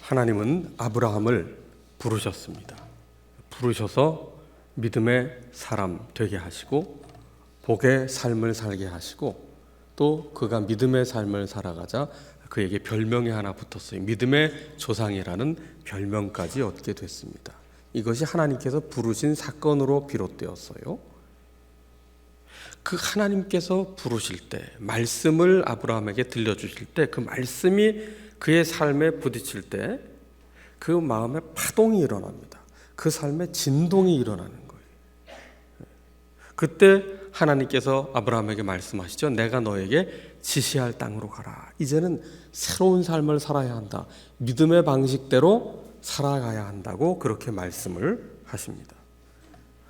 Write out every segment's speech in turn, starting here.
하나님은 아브라함을 부르셨습니다. 부르셔서 믿음의 사람 되게 하시고 복의 삶을 살게 하시고 또 그가 믿음의 삶을 살아가자 그에게 별명이 하나 붙었어요. 믿음의 조상이라는 별명까지 얻게 됐습니다. 이것이 하나님께서 부르신 사건으로 비롯되었어요. 그 하나님께서 부르실 때, 말씀을 아브라함에게 들려주실 때, 그 말씀이 그의 삶에 부딪힐 때 그 마음에 파동이 일어납니다. 그 삶에 진동이 일어나는 거예요. 그때 하나님께서 아브라함에게 말씀하시죠. 내가 너에게 지시할 땅으로 가라. 이제는 새로운 삶을 살아야 한다. 믿음의 방식대로 살아가야 한다고 그렇게 말씀을 하십니다.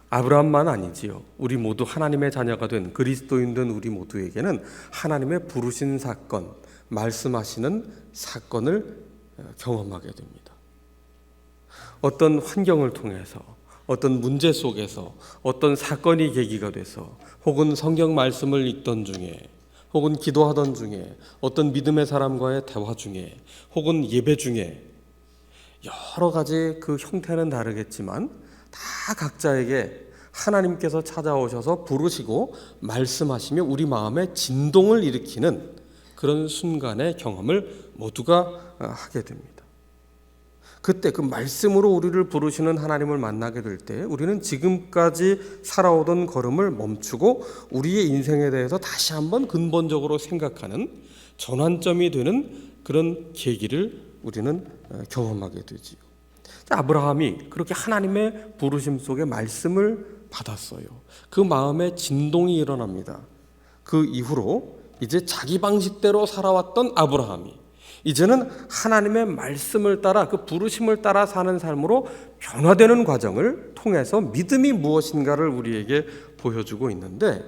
아브라함만 아니지요. 우리 모두 하나님의 자녀가 된 그리스도인 된 우리 모두에게는 하나님의 부르신 사건, 말씀하시는 사건을 경험하게 됩니다. 어떤 환경을 통해서, 어떤 문제 속에서, 어떤 사건이 계기가 돼서, 혹은 성경 말씀을 읽던 중에, 혹은 기도하던 중에, 어떤 믿음의 사람과의 대화 중에, 혹은 예배 중에 여러 가지 그 형태는 다르겠지만 다 각자에게 하나님께서 찾아오셔서 부르시고 말씀하시며 우리 마음에 진동을 일으키는 그런 순간의 경험을 모두가 하게 됩니다. 그때 그 말씀으로 우리를 부르시는 하나님을 만나게 될 때 우리는 지금까지 살아오던 걸음을 멈추고 우리의 인생에 대해서 다시 한번 근본적으로 생각하는 전환점이 되는 그런 계기를 우리는 경험하게 되지요. 아브라함이 그렇게 하나님의 부르심 속에 말씀을 받았어요. 그 마음에 진동이 일어납니다. 그 이후로 이제 자기 방식대로 살아왔던 아브라함이 이제는 하나님의 말씀을 따라 그 부르심을 따라 사는 삶으로 변화되는 과정을 통해서 믿음이 무엇인가를 우리에게 보여주고 있는데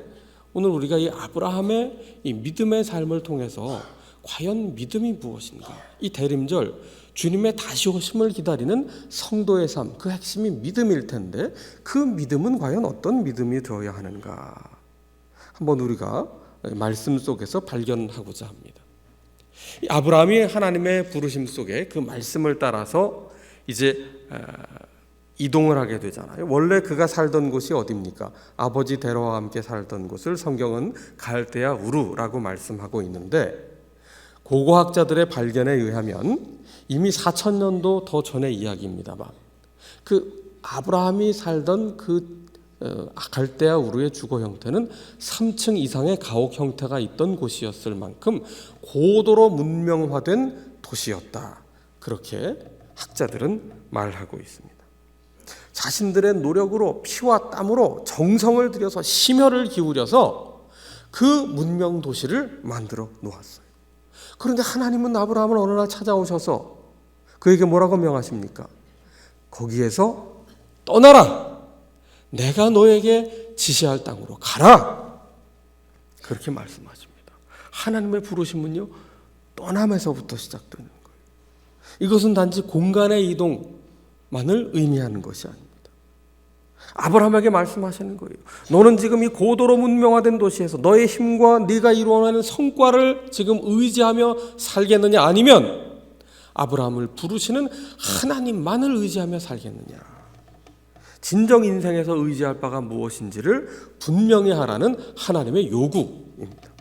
오늘 우리가 이 아브라함의 이 믿음의 삶을 통해서 과연 믿음이 무엇인가? 이 대림절 주님의 다시 오심을 기다리는 성도의 삶, 그 핵심이 믿음일 텐데 그 믿음은 과연 어떤 믿음이 되어야 하는가? 한번 우리가 말씀 속에서 발견하고자 합니다. 아브라함이 하나님의 부르심 속에 그 말씀을 따라서 이제 이동을 하게 되잖아요. 원래 그가 살던 곳이 어디입니까? 아버지 데라와 함께 살던 곳을 성경은 갈대아 우르라고 말씀하고 있는데 고고학자들의 발견에 의하면 이미 4,000년도 더 전의 이야기입니다만 그 아브라함이 살던 그 갈대아 우르의 주거 형태는 3층 이상의 가옥 형태가 있던 곳이었을 만큼 고도로 문명화된 도시였다. 그렇게 학자들은 말하고 있습니다. 자신들의 노력으로 피와 땀으로 정성을 들여서 심혈을 기울여서 그 문명 도시를 만들어 놓았어요. 그런데 하나님은 아브라함을 어느 날 찾아오셔서 그에게 뭐라고 명하십니까? 거기에서 떠나라. 내가 너에게 지시할 땅으로 가라. 그렇게 말씀하십니다. 하나님의 부르심은요, 떠남에서부터 시작되는 거예요. 이것은 단지 공간의 이동만을 의미하는 것이 아닙니다. 아브라함에게 말씀하시는 거예요. 너는 지금 이 고도로 문명화된 도시에서 너의 힘과 네가 이루어내는 성과를 지금 의지하며 살겠느냐 아니면 아브라함을 부르시는 하나님만을 의지하며 살겠느냐. 진정 인생에서 의지할 바가 무엇인지를 분명히 하라는 하나님의 요구입니다.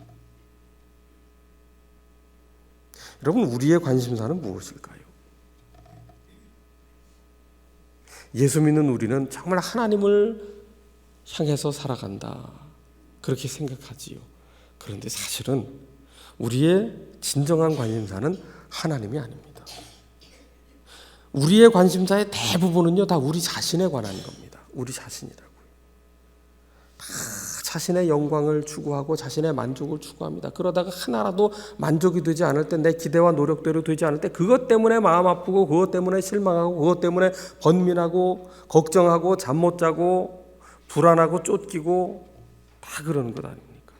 여러분, 우리의 관심사는 무엇일까요? 예수 믿는 우리는 정말 하나님을 향해서 살아간다. 그렇게 생각하지요. 그런데 사실은 우리의 진정한 관심사는 하나님이 아닙니다. 우리의 관심사의 대부분은요, 다 우리 자신에 관한 겁니다. 우리 자신이라고요. 다 자신의 영광을 추구하고 자신의 만족을 추구합니다. 그러다가 하나라도 만족이 되지 않을 때, 내 기대와 노력대로 되지 않을 때 그것 때문에 마음 아프고 그것 때문에 실망하고 그것 때문에 번민하고 걱정하고 잠 못 자고 불안하고 쫓기고 다 그러는 것 아닙니까?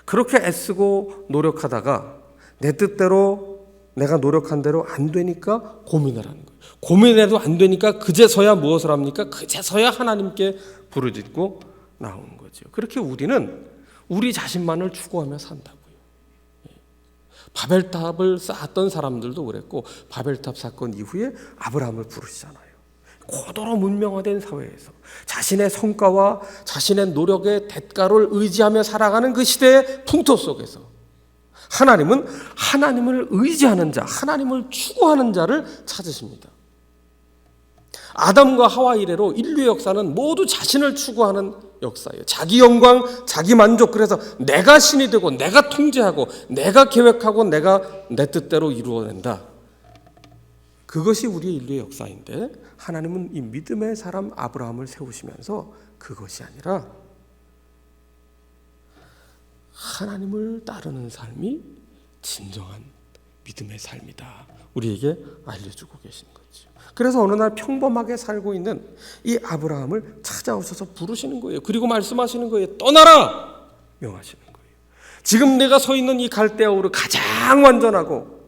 그렇게 애쓰고 노력하다가 내 뜻대로 내가 노력한 대로 안 되니까 고민을 하는 거예요. 고민해도 안 되니까 그제서야 무엇을 합니까? 그제서야 하나님께 부르짖고 나오는 거죠. 그렇게 우리는 우리 자신만을 추구하며 산다고요. 바벨탑을 쌓았던 사람들도 그랬고 바벨탑 사건 이후에 아브라함을 부르시잖아요. 고도로 문명화된 사회에서 자신의 성과와 자신의 노력의 대가를 의지하며 살아가는 그 시대의 풍토 속에서 하나님은 하나님을 의지하는 자, 하나님을 추구하는 자를 찾으십니다. 아담과 하와 이래로 인류의 역사는 모두 자신을 추구하는 역사예요. 자기 영광, 자기 만족. 그래서 내가 신이 되고 내가 통제하고 내가 계획하고 내가 내 뜻대로 이루어낸다. 그것이 우리의 인류의 역사인데 하나님은 이 믿음의 사람 아브라함을 세우시면서 그것이 아니라 하나님을 따르는 삶이 진정한 믿음의 삶이다. 우리에게 알려주고 계신 거죠. 그래서 어느 날 평범하게 살고 있는 이 아브라함을 찾아오셔서 부르시는 거예요. 그리고 말씀하시는 거예요. 떠나라! 명하시는 거예요. 지금 내가 서 있는 이 갈대아 우르 가장 완전하고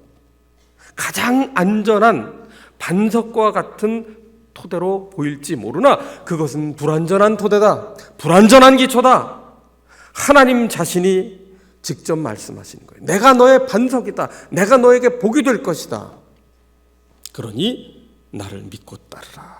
가장 안전한 반석과 같은 토대로 보일지 모르나 그것은 불완전한 토대다. 불완전한 기초다. 하나님 자신이 직접 말씀하시는 거예요. 내가 너의 반석이다. 내가 너에게 복이 될 것이다. 그러니 나를 믿고 따르라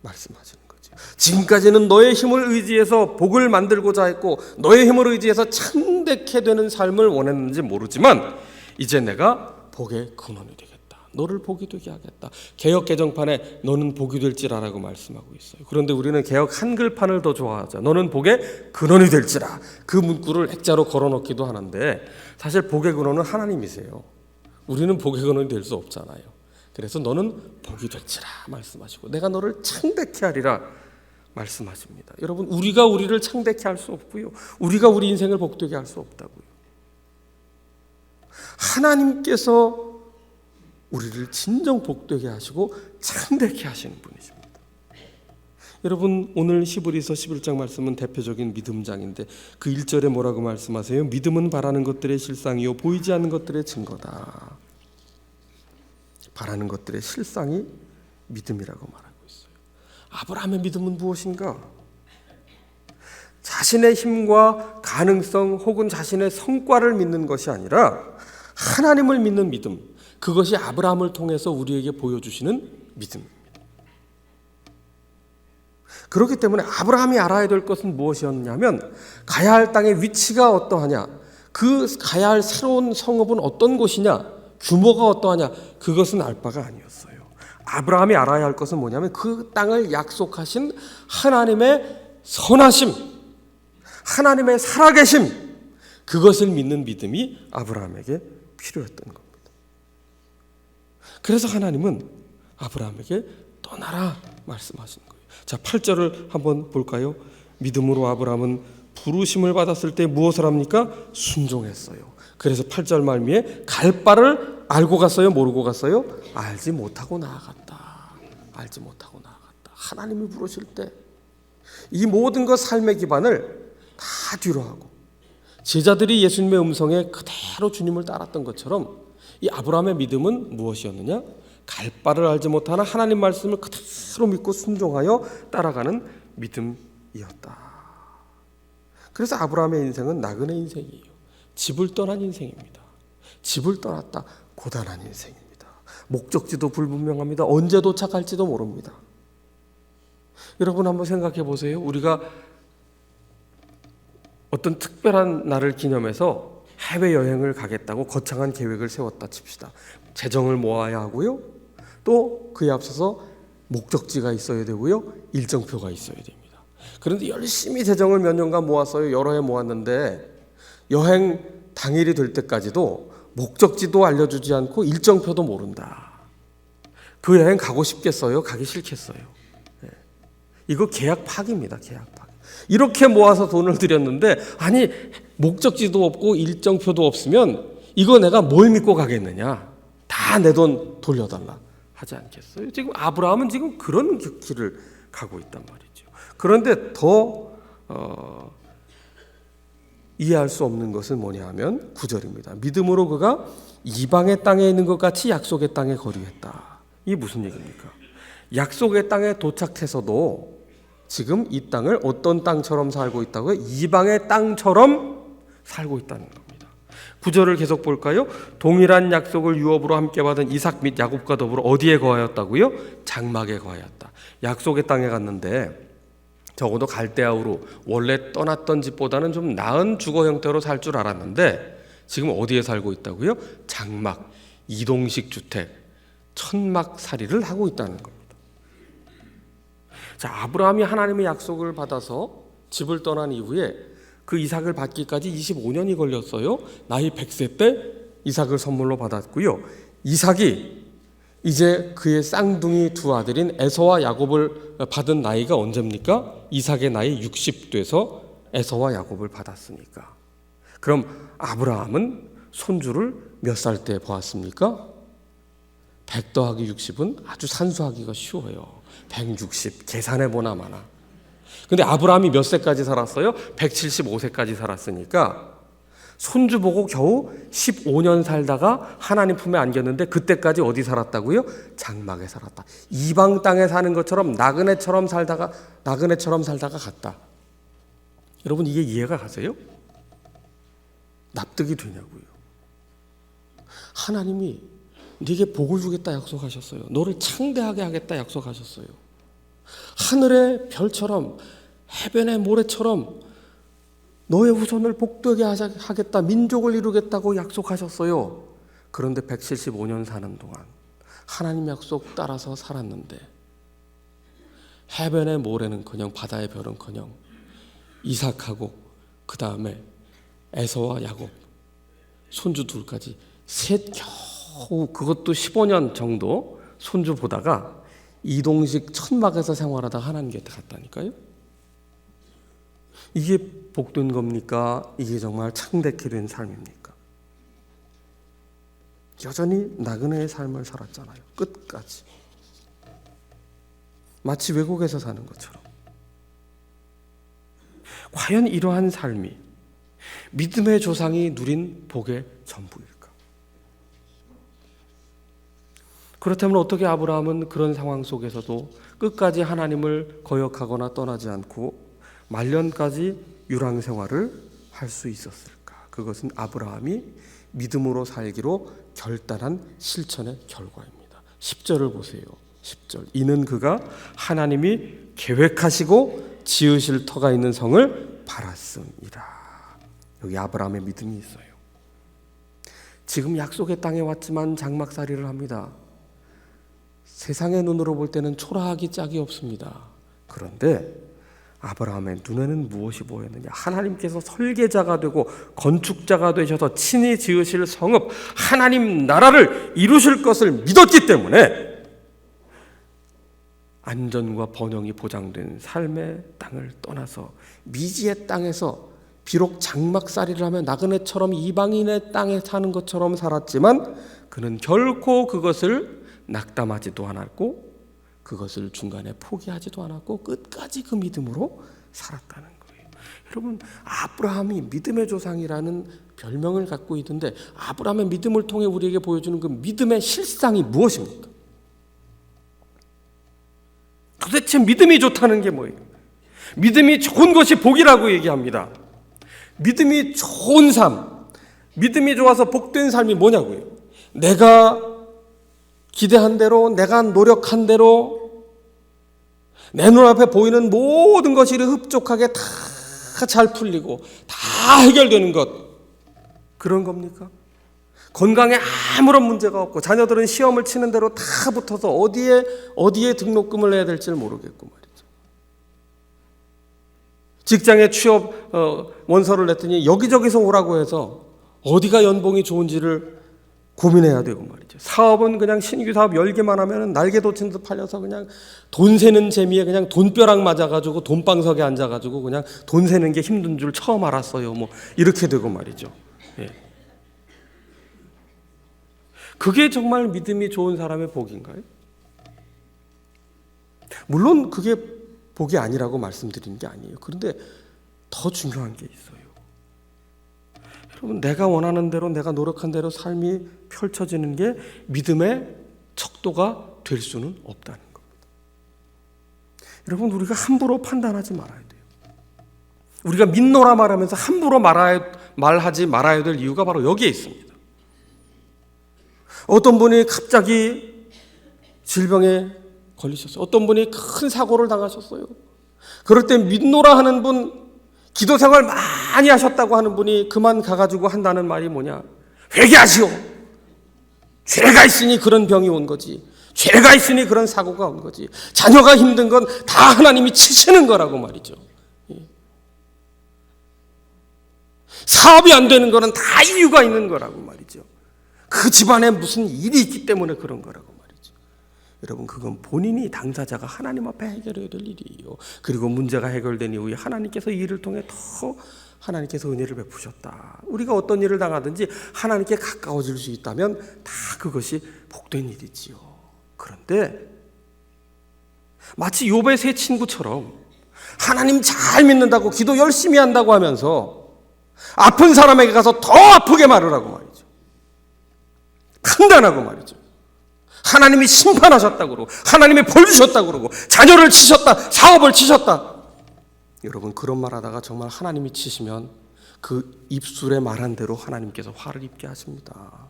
말씀하시는 거죠. 지금까지는 너의 힘을 의지해서 복을 만들고자 했고 너의 힘을 의지해서 창대케 되는 삶을 원했는지 모르지만 이제 내가 복의 근원이 되겠다. 너를 복이 되게 하겠다. 개역 개정판에 너는 복이 될지라라고 말씀하고 있어요. 그런데 우리는 개역 한글판을 더 좋아하죠. 너는 복의 근원이 될지라. 그 문구를 액자로 걸어놓기도 하는데 사실 복의 근원은 하나님이세요. 우리는 복의 근원이 될 수 없잖아요. 그래서 너는 복이 될지라 말씀하시고 내가 너를 창대케 하리라 말씀하십니다. 여러분 우리가 우리를 창대케 할 수 없고요. 우리가 우리 인생을 복되게 할 수 없다고요. 하나님께서 우리를 진정 복되게 하시고 창대케 하시는 분이십니다. 여러분 오늘 히브리서 11장 말씀은 대표적인 믿음장인데 그 1절에 뭐라고 말씀하세요? 믿음은 바라는 것들의 실상이요 보이지 않는 것들의 증거다. 바라는 것들의 실상이 믿음이라고 말하고 있어요. 아브라함의 믿음은 무엇인가? 자신의 힘과 가능성 혹은 자신의 성과를 믿는 것이 아니라 하나님을 믿는 믿음. 그것이 아브라함을 통해서 우리에게 보여주시는 믿음입니다. 그렇기 때문에 아브라함이 알아야 될 것은 무엇이었냐면 가야 할 땅의 위치가 어떠하냐, 그 가야 할 새로운 성읍은 어떤 곳이냐, 규모가 어떠하냐, 그것은 알 바가 아니었어요. 아브라함이 알아야 할 것은 뭐냐면 그 땅을 약속하신 하나님의 선하심, 하나님의 살아계심, 그것을 믿는 믿음이 아브라함에게 필요했던 겁니다. 그래서 하나님은 아브라함에게 떠나라 말씀하시는 거예요. 자, 8절을 한번 볼까요? 믿음으로 아브라함은 부르심을 받았을 때 무엇을 합니까? 순종했어요. 그래서 8절 말미에 갈 바를 알고 갔어요? 모르고 갔어요? 알지 못하고 나아갔다. 알지 못하고 나아갔다. 하나님이 부르실 때 이 모든 것 삶의 기반을 다 뒤로 하고 제자들이 예수님의 음성에 그대로 주님을 따랐던 것처럼 이 아브라함의 믿음은 무엇이었느냐? 갈 바를 알지 못하나 하나님 말씀을 그대로 믿고 순종하여 따라가는 믿음이었다. 그래서 아브라함의 인생은 나그네 인생이에요. 집을 떠난 인생입니다. 집을 떠났다. 고단한 인생입니다. 목적지도 불분명합니다. 언제 도착할지도 모릅니다. 여러분 한번 생각해 보세요. 우리가 어떤 특별한 날을 기념해서 해외여행을 가겠다고 거창한 계획을 세웠다 칩시다. 재정을 모아야 하고요. 또 그에 앞서서 목적지가 있어야 되고요. 일정표가 있어야 됩니다. 그런데 열심히 재정을 몇 년간 모았어요. 여러 해 모았는데 여행 당일이 될 때까지도 목적지도 알려주지 않고 일정표도 모른다. 그 여행 가고 싶겠어요? 가기 싫겠어요? 이거 계약 파기입니다. 계약 파기. 이렇게 모아서 돈을 들였는데 아니 목적지도 없고 일정표도 없으면 이거 내가 뭘 믿고 가겠느냐. 다 내 돈 돌려달라 하지 않겠어요? 지금 아브라함은 지금 그런 길을 가고 있단 말이죠. 그런데 더 이해할 수 없는 것은 뭐냐 하면 9절입니다. 믿음으로 그가 이방의 땅에 있는 것 같이 약속의 땅에 거류했다. 이게 무슨 얘기입니까? 약속의 땅에 도착해서도 지금 이 땅을 어떤 땅처럼 살고 있다고요? 이방의 땅처럼 살고 있다는 겁니다. 구절을 계속 볼까요? 동일한 약속을 유업으로 함께 받은 이삭 및 야곱과 더불어 어디에 거하였다고요? 장막에 거하였다. 약속의 땅에 갔는데 적어도 갈대아우로 원래 떠났던 집보다는 좀 나은 주거 형태로 살 줄 알았는데 지금 어디에 살고 있다고요? 장막, 이동식 주택, 천막살이를 하고 있다는 겁니다. 자, 아브라함이 하나님의 약속을 받아서 집을 떠난 이후에 그 이삭을 받기까지 25년이 걸렸어요. 나이 100세 때 이삭을 선물로 받았고요. 이삭이 이제 그의 쌍둥이 두 아들인 에서와 야곱을 받은 나이가 언제입니까? 이삭의 나이 60 돼서 에서와 야곱을 받았으니까. 그럼 아브라함은 손주를 몇 살 때 보았습니까? 100 더하기 60은 아주 산수하기가 쉬워요. 160 계산해 보나 마나. 근데 아브라함이 몇 세까지 살았어요? 175세까지 살았으니까 손주 보고 겨우 15년 살다가 하나님 품에 안겼는데 그때까지 어디 살았다고요? 장막에 살았다. 이방 땅에 사는 것처럼 나그네처럼 살다가 갔다. 여러분 이게 이해가 가세요? 납득이 되냐고요. 하나님이 네게 복을 주겠다 약속하셨어요. 너를 창대하게 하겠다 약속하셨어요. 하늘의 별처럼 해변의 모래처럼 너의 후손을 복되게 하겠다, 민족을 이루겠다고 약속하셨어요. 그런데 175년 사는 동안 하나님 약속 따라서 살았는데 해변의 모래는커녕 바다의 별은커녕 이삭하고 그 다음에 에서와 야곱 손주 둘까지 셋 겨우 그것도 15년 정도 손주 보다가 이동식 천막에서 생활하다 하나님 곁에 갔다니까요. 이게 복된 겁니까? 이게 정말 창대케 된 삶입니까? 여전히 나그네의 삶을 살았잖아요. 끝까지. 마치 외국에서 사는 것처럼. 과연 이러한 삶이 믿음의 조상이 누린 복의 전부일까? 그렇다면 어떻게 아브라함은 그런 상황 속에서도 끝까지 하나님을 거역하거나 떠나지 않고 말년까지 유랑 생활을 할 수 있었을까? 그것은 아브라함이 믿음으로 살기로 결단한 실천의 결과입니다. 10절을 보세요. 10절. 이는 그가 하나님이 계획하시고 지으실 터가 있는 성을 바랐음이라. 여기 아브라함의 믿음이 있어요. 지금 약속의 땅에 왔지만 장막살이를 합니다. 세상의 눈으로 볼 때는 초라하기 짝이 없습니다. 그런데 아브라함의 눈에는 무엇이 보였느냐? 하나님께서 설계자가 되고 건축자가 되셔서 친히 지으실 성읍 하나님 나라를 이루실 것을 믿었기 때문에 안전과 번영이 보장된 삶의 땅을 떠나서 미지의 땅에서 비록 장막살이를 하며 나그네처럼 이방인의 땅에 사는 것처럼 살았지만 그는 결코 그것을 낙담하지도 않았고 그것을 중간에 포기하지도 않았고 끝까지 그 믿음으로 살았다는 거예요. 여러분, 아브라함이 믿음의 조상이라는 별명을 갖고 있는데 아브라함의 믿음을 통해 우리에게 보여주는 그 믿음의 실상이 무엇입니까? 도대체 믿음이 좋다는 게 뭐예요? 믿음이 좋은 것이 복이라고 얘기합니다. 믿음이 좋은 삶, 믿음이 좋아서 복된 삶이 뭐냐고요? 내가 기대한 대로, 내가 노력한 대로 내 눈앞에 보이는 모든 것이 흡족하게 다 잘 풀리고 다 해결되는 것, 그런 겁니까? 건강에 아무런 문제가 없고 자녀들은 시험을 치는 대로 다 붙어서 어디에 등록금을 내야 될지를 모르겠고 말이죠. 직장에 취업 원서를 냈더니 여기저기서 오라고 해서 어디가 연봉이 좋은지를 고민해야 되고 말이죠. 사업은 그냥 신규 사업 열개만 하면 날개 돋친 듯 팔려서 그냥 돈 세는 재미에 그냥 돈벼락 맞아가지고 돈방석에 앉아가지고 그냥 돈 세는 게 힘든 줄 처음 알았어요. 뭐 이렇게 되고 말이죠. 예. 그게 정말 믿음이 좋은 사람의 복인가요? 물론 그게 복이 아니라고 말씀드리는 게 아니에요. 그런데 더 중요한 게 있어요. 여러분, 내가 원하는 대로 내가 노력한 대로 삶이 펼쳐지는 게 믿음의 척도가 될 수는 없다는 겁니다. 여러분, 우리가 함부로 판단하지 말아야 돼요. 우리가 믿노라 말하면서 함부로 말하지 말아야 될 이유가 바로 여기에 있습니다. 어떤 분이 갑자기 질병에 걸리셨어요. 어떤 분이 큰 사고를 당하셨어요. 그럴 때 믿노라 하는 분, 기도 생활 많이 하셨다고 하는 분이 그만 가가지고 한다는 말이 뭐냐? 회개하시오. 죄가 있으니 그런 병이 온 거지. 죄가 있으니 그런 사고가 온 거지. 자녀가 힘든 건 다 하나님이 치시는 거라고 말이죠. 사업이 안 되는 거는 다 이유가 있는 거라고 말이죠. 그 집안에 무슨 일이 있기 때문에 그런 거라고 말이죠. 여러분, 그건 본인이 당사자가 하나님 앞에 해결해야 될 일이에요. 그리고 문제가 해결된 이후에 하나님께서 이 일을 통해 더 하나님께서 은혜를 베푸셨다. 우리가 어떤 일을 당하든지 하나님께 가까워질 수 있다면 다 그것이 복된 일이지요. 그런데 마치 욥의 세 친구처럼 하나님 잘 믿는다고 기도 열심히 한다고 하면서 아픈 사람에게 가서 더 아프게 말하라고 말이죠. 판단하고 말이죠. 하나님이 심판하셨다고 그러고 하나님이 벌 주셨다고 그러고 자녀를 치셨다, 사업을 치셨다. 여러분, 그런 말하다가 정말 하나님이 치시면 그 입술에 말한 대로 하나님께서 화를 입게 하십니다.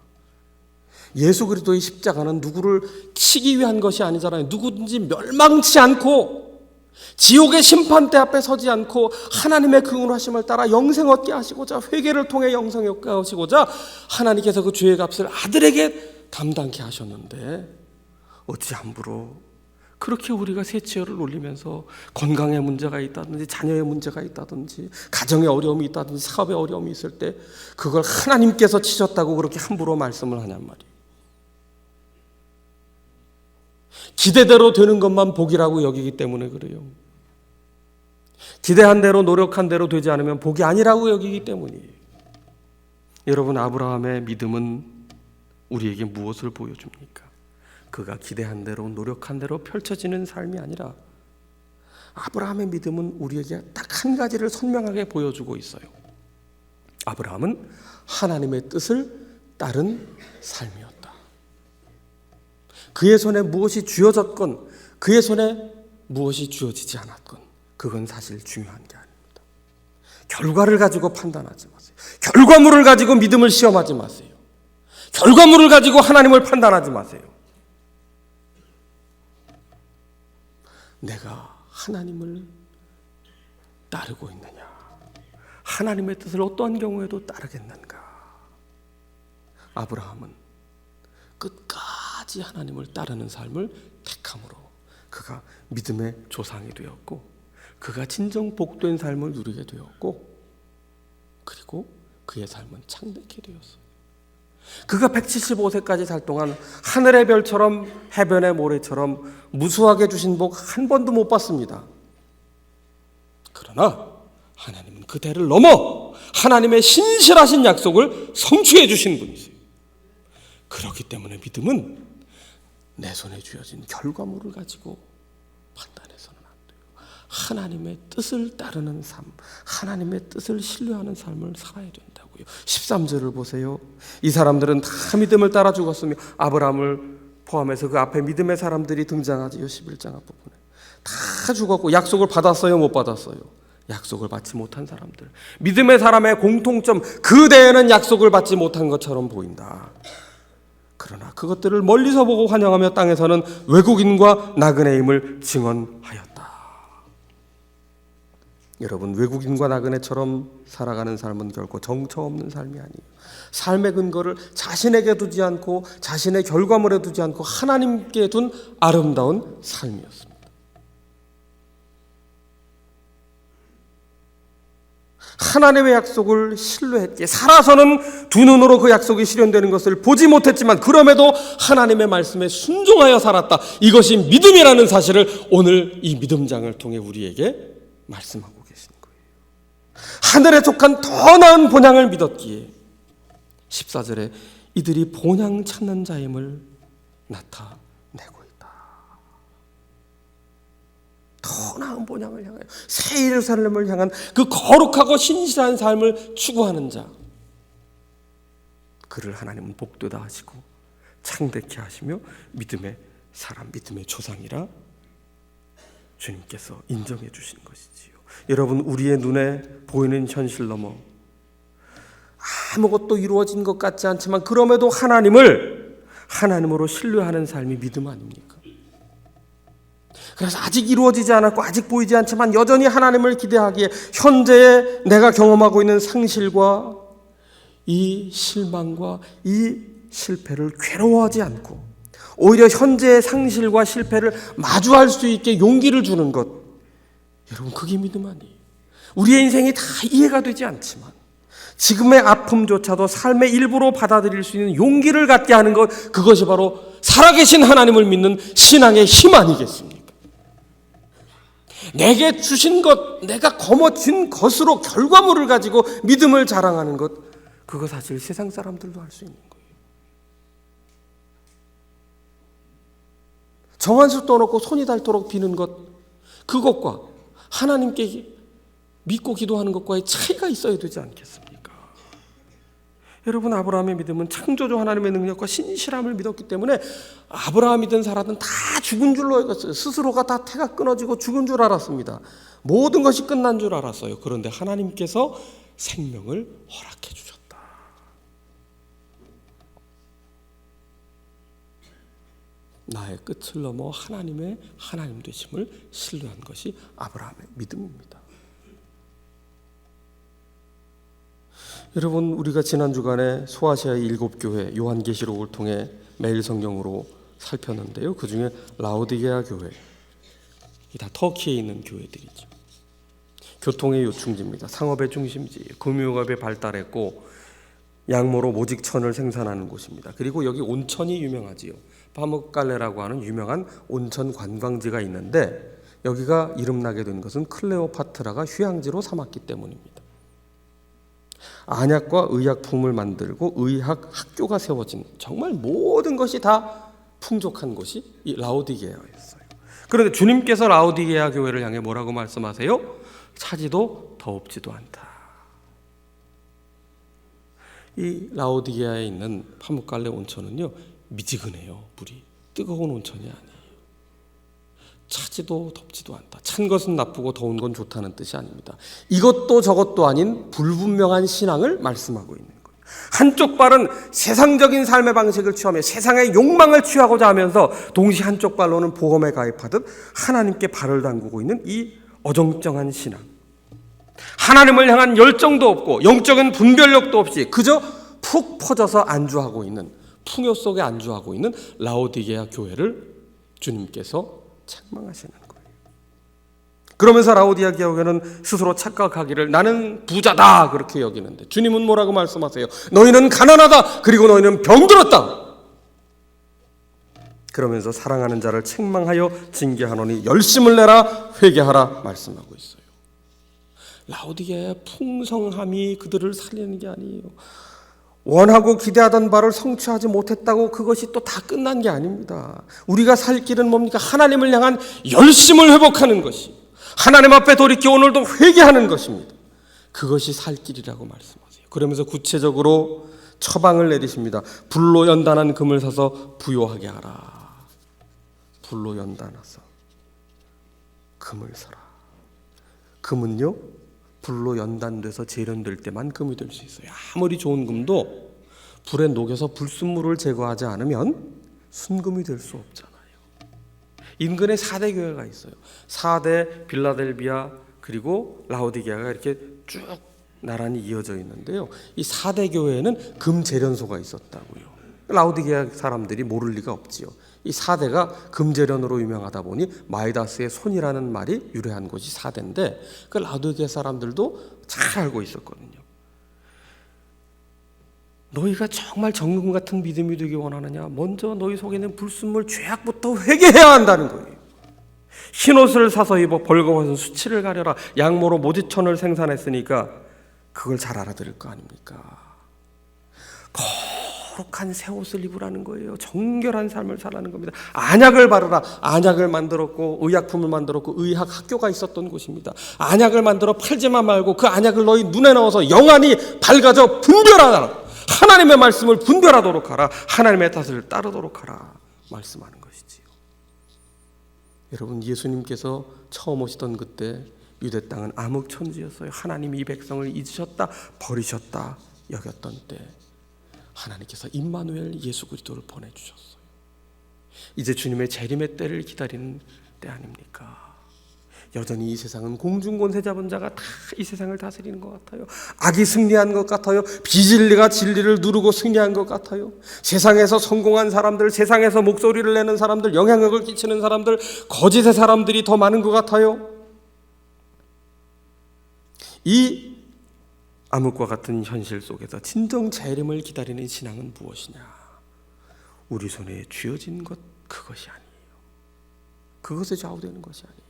예수 그리스도의 십자가는 누구를 치기 위한 것이 아니잖아요. 누구든지 멸망치 않고 지옥의 심판대 앞에 서지 않고 하나님의 긍휼하심을 따라 영생 얻게 하시고자, 회개를 통해 영생 얻게 하시고자 하나님께서 그 죄의 값을 아들에게 담당케 하셨는데 어찌 함부로 그렇게 우리가 세 치열을 올리면서 건강에 문제가 있다든지 자녀의 문제가 있다든지 가정에 어려움이 있다든지 사업에 어려움이 있을 때 그걸 하나님께서 치셨다고 그렇게 함부로 말씀을 하냔 말이에요. 기대대로 되는 것만 복이라고 여기기 때문에 그래요. 기대한 대로 노력한 대로 되지 않으면 복이 아니라고 여기기 때문이에요. 여러분, 아브라함의 믿음은 우리에게 무엇을 보여줍니까? 그가 기대한 대로 노력한 대로 펼쳐지는 삶이 아니라 아브라함의 믿음은 우리에게 딱 한 가지를 선명하게 보여주고 있어요. 아브라함은 하나님의 뜻을 따른 삶이었다. 그의 손에 무엇이 쥐어졌건 그의 손에 무엇이 쥐어지지 않았건 그건 사실 중요한 게 아닙니다. 결과를 가지고 판단하지 마세요. 결과물을 가지고 믿음을 시험하지 마세요. 결과물을 가지고 하나님을 판단하지 마세요. 내가 하나님을 따르고 있느냐? 하나님의 뜻을 어떠한 경우에도 따르겠는가? 아브라함은 끝까지 하나님을 따르는 삶을 택함으로 그가 믿음의 조상이 되었고 그가 진정 복된 삶을 누리게 되었고 그리고 그의 삶은 창대케 되었어요. 그가 175세까지 살 동안 하늘의 별처럼 해변의 모래처럼 무수하게 주신 복 한 번도 못 받습니다. 그러나 하나님은 그 대를 넘어 하나님의 신실하신 약속을 성취해 주신 분이세요. 그렇기 때문에 믿음은 내 손에 쥐어진 결과물을 가지고 판단해서는 안 돼요. 하나님의 뜻을 따르는 삶, 하나님의 뜻을 신뢰하는 삶을 살아야 된다고요. 13절을 보세요. 이 사람들은 다 믿음을 따라 죽었으며 아브라함을 포함해서 그 앞에 믿음의 사람들이 등장하지요. 11장 앞부분에 다 죽었고 약속을 받았어요? 못 받았어요? 약속을 받지 못한 사람들. 믿음의 사람의 공통점, 그 대에는 약속을 받지 못한 것처럼 보인다. 그러나 그것들을 멀리서 보고 환영하며 땅에서는 외국인과 나그네임을 증언하였다. 여러분, 외국인과 나그네처럼 살아가는 삶은 결코 정처 없는 삶이 아니에요. 삶의 근거를 자신에게 두지 않고 자신의 결과물에 두지 않고 하나님께 둔 아름다운 삶이었습니다. 하나님의 약속을 신뢰했기에 살아서는 두 눈으로 그 약속이 실현되는 것을 보지 못했지만 그럼에도 하나님의 말씀에 순종하여 살았다. 이것이 믿음이라는 사실을 오늘 이 믿음장을 통해 우리에게 말씀하고 계신 거예요. 하늘에 속한 더 나은 본향을 믿었기에 14절에 이들이 본향 찾는 자임을 나타내고 있다. 더 나은 본향을 향하여 새 예루살렘을 향한 그 거룩하고 신실한 삶을 추구하는 자, 그를 하나님은 복되다 하시고 창대케 하시며 믿음의 사람, 믿음의 조상이라 주님께서 인정해 주신 것이지요. 여러분, 우리의 눈에 보이는 현실 넘어 아무것도 이루어진 것 같지 않지만 그럼에도 하나님으로 신뢰하는 삶이 믿음 아닙니까? 그래서 아직 이루어지지 않았고 아직 보이지 않지만 여전히 하나님을 기대하기에 현재의 내가 경험하고 있는 상실과 이 실망과 이 실패를 괴로워하지 않고 오히려 현재의 상실과 실패를 마주할 수 있게 용기를 주는 것, 여러분 그게 믿음 아니에요. 우리의 인생이 다 이해가 되지 않지만 지금의 아픔조차도 삶의 일부로 받아들일 수 있는 용기를 갖게 하는 것, 그것이 바로 살아계신 하나님을 믿는 신앙의 힘 아니겠습니까? 내게 주신 것, 내가 거머쥔 것으로 결과물을 가지고 믿음을 자랑하는 것, 그거 사실 세상 사람들도 할 수 있는 거예요. 정한수 떠놓고 손이 닳도록 비는 것, 그것과 하나님께 믿고 기도하는 것과의 차이가 있어야 되지 않겠습니까? 여러분, 아브라함의 믿음은 창조주 하나님의 능력과 신실함을 믿었기 때문에 아브라함 믿은 사람은 다 죽은 줄로 여겼어요. 스스로가 다 태가 끊어지고 죽은 줄 알았습니다. 모든 것이 끝난 줄 알았어요. 그런데 하나님께서 생명을 허락해 주셨다. 나의 끝을 넘어 하나님의 하나님 되심을 신뢰한 것이 아브라함의 믿음입니다. 여러분, 우리가 지난 주간에 소아시아의 7교회 요한계시록을 통해 매일 성경으로 살폈는데요. 그 중에 라오디게아 교회, 이 다 터키에 있는 교회들이죠. 교통의 요충지입니다. 상업의 중심지, 금융업에 발달했고 양모로 모직천을 생산하는 곳입니다. 그리고 여기 온천이 유명하지요. 파묵갈레라고 하는 유명한 온천 관광지가 있는데 여기가 이름나게 된 것은 클레오파트라가 휴양지로 삼았기 때문입니다. 안약과 의약품을 만들고 의학 학교가 세워진, 정말 모든 것이 다 풍족한 곳이 이 라오디게아였어요. 그런데 주님께서 라오디게아 교회를 향해 뭐라고 말씀하세요? 차지도 더웁지도 않다. 이 라오디게아에 있는 파묵갈레 온천은요, 미지근해요. 물이 뜨거운 온천이 아니에요. 차지도 덥지도 않다. 찬 것은 나쁘고 더운 건 좋다는 뜻이 아닙니다. 이것도 저것도 아닌 불분명한 신앙을 말씀하고 있는 거예요. 한쪽 발은 세상적인 삶의 방식을 취하며 세상의 욕망을 취하고자 하면서 동시에 한쪽 발로는 보험에 가입하듯 하나님께 발을 담그고 있는 이 어정쩡한 신앙. 하나님을 향한 열정도 없고 영적인 분별력도 없이 그저 푹 퍼져서 안주하고 있는, 풍요 속에 안주하고 있는 라오디게아 교회를 주님께서 책망하시는 거예요. 그러면서 라오디게아 교회는 스스로 착각하기를 나는 부자다 그렇게 여기는데 주님은 뭐라고 말씀하세요? 너희는 가난하다. 그리고 너희는 병들었다. 그러면서 사랑하는 자를 책망하여 징계하노니 열심을 내라 회개하라 말씀하고 있어요. 라오디게아의 풍성함이 그들을 살리는 게 아니에요. 원하고 기대하던 바를 성취하지 못했다고 그것이 또 다 끝난 게 아닙니다. 우리가 살 길은 뭡니까? 하나님을 향한 열심을 회복하는 것이, 하나님 앞에 돌이켜 오늘도 회개하는 것입니다. 그것이 살 길이라고 말씀하세요. 그러면서 구체적으로 처방을 내리십니다. 불로 연단한 금을 사서 부요하게 하라. 불로 연단해서 금을 사라. 금은요, 불로 연단돼서 재련될 때만 금이 될 수 있어요. 아무리 좋은 금도 불에 녹여서 불순물을 제거하지 않으면 순금이 될 수 없잖아요. 인근에 4대 교회가 있어요. 4대 빌라델비아 그리고 라오디게아가 이렇게 쭉 나란히 이어져 있는데요. 이 4대 교회에는 금 재련소가 있었다고요. 라오디게아 사람들이 모를 리가 없지요. 이 4대가 금재련으로 유명하다 보니 마이다스의 손이라는 말이 유래한 곳이 4대인데 그 라오디게아 사람들도 잘 알고 있었거든요. 너희가 정말 정금 같은 믿음이 되기 원하느냐? 먼저 너희 속에 있는 불순물 죄악부터 회개해야 한다는 거예요. 흰옷을 사서 입어 벌거벗은 수치를 가려라. 양모로 모지천을 생산했으니까 그걸 잘 알아들을 거 아닙니까? 거룩한 새 옷을 입으라는 거예요. 정결한 삶을 살라는 겁니다. 안약을 바르라. 안약을 만들었고 의약품을 만들었고 의학 학교가 있었던 곳입니다. 안약을 만들어 팔지만 말고 그 안약을 너희 눈에 넣어서 영안이 밝아져 분별하라. 하나님의 말씀을 분별하도록 하라. 하나님의 뜻을 따르도록 하라 말씀하는 것이지요. 여러분, 예수님께서 처음 오시던 그때 유대 땅은 암흑천지였어요. 하나님이 이 백성을 잊으셨다, 버리셨다 여겼던 때 하나님께서 임마누엘 예수 그리스도를 보내주셨어요. 이제 주님의 재림의 때를 기다리는 때 아닙니까? 여전히 이 세상은 공중권세 잡은 자가 다 이 세상을 다스리는 것 같아요. 악이 승리한 것 같아요. 비진리가 진리를 누르고 승리한 것 같아요. 세상에서 성공한 사람들, 세상에서 목소리를 내는 사람들, 영향력을 끼치는 사람들, 거짓의 사람들이 더 많은 것 같아요. 이 암흑과 같은 현실 속에서 진정 재림을 기다리는 신앙은 무엇이냐? 우리 손에 쥐어진 것, 그것이 아니에요. 그것에 좌우되는 것이 아니에요.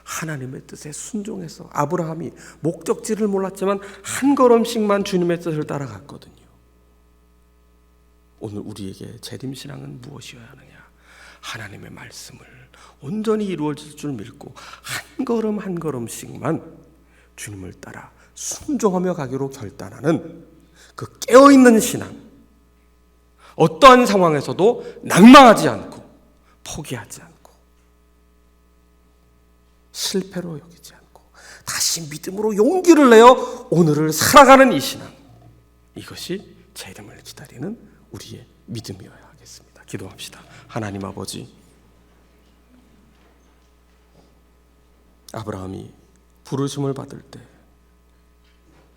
하나님의 뜻에 순종해서 아브라함이 목적지를 몰랐지만 한 걸음씩만 주님의 뜻을 따라갔거든요. 오늘 우리에게 재림신앙은 무엇이어야 하느냐? 하나님의 말씀을 온전히 이루어질 줄 믿고 한 걸음 한 걸음씩만 주님을 따라 순종하며 가기로 결단하는 그 깨어있는 신앙, 어떠한 상황에서도 낭망하지 않고 포기하지 않고 실패로 여기지 않고 다시 믿음으로 용기를 내어 오늘을 살아가는 이 신앙, 이것이 재림을 기다리는 우리의 믿음이어야 하겠습니다. 기도합시다. 하나님 아버지, 아브라함이 부르심을 받을 때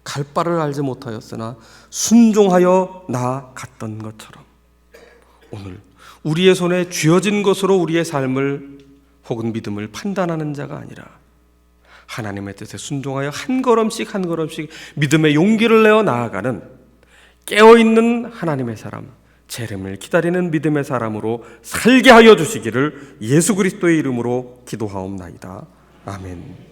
갈 바를 알지 못하였으나 순종하여 나아갔던 것처럼 오늘 우리의 손에 쥐어진 것으로 우리의 삶을 혹은 믿음을 판단하는 자가 아니라 하나님의 뜻에 순종하여 한 걸음씩 한 걸음씩 믿음의 용기를 내어 나아가는 깨어있는 하나님의 사람, 재림을 기다리는 믿음의 사람으로 살게 하여 주시기를 예수 그리스도의 이름으로 기도하옵나이다. 아멘.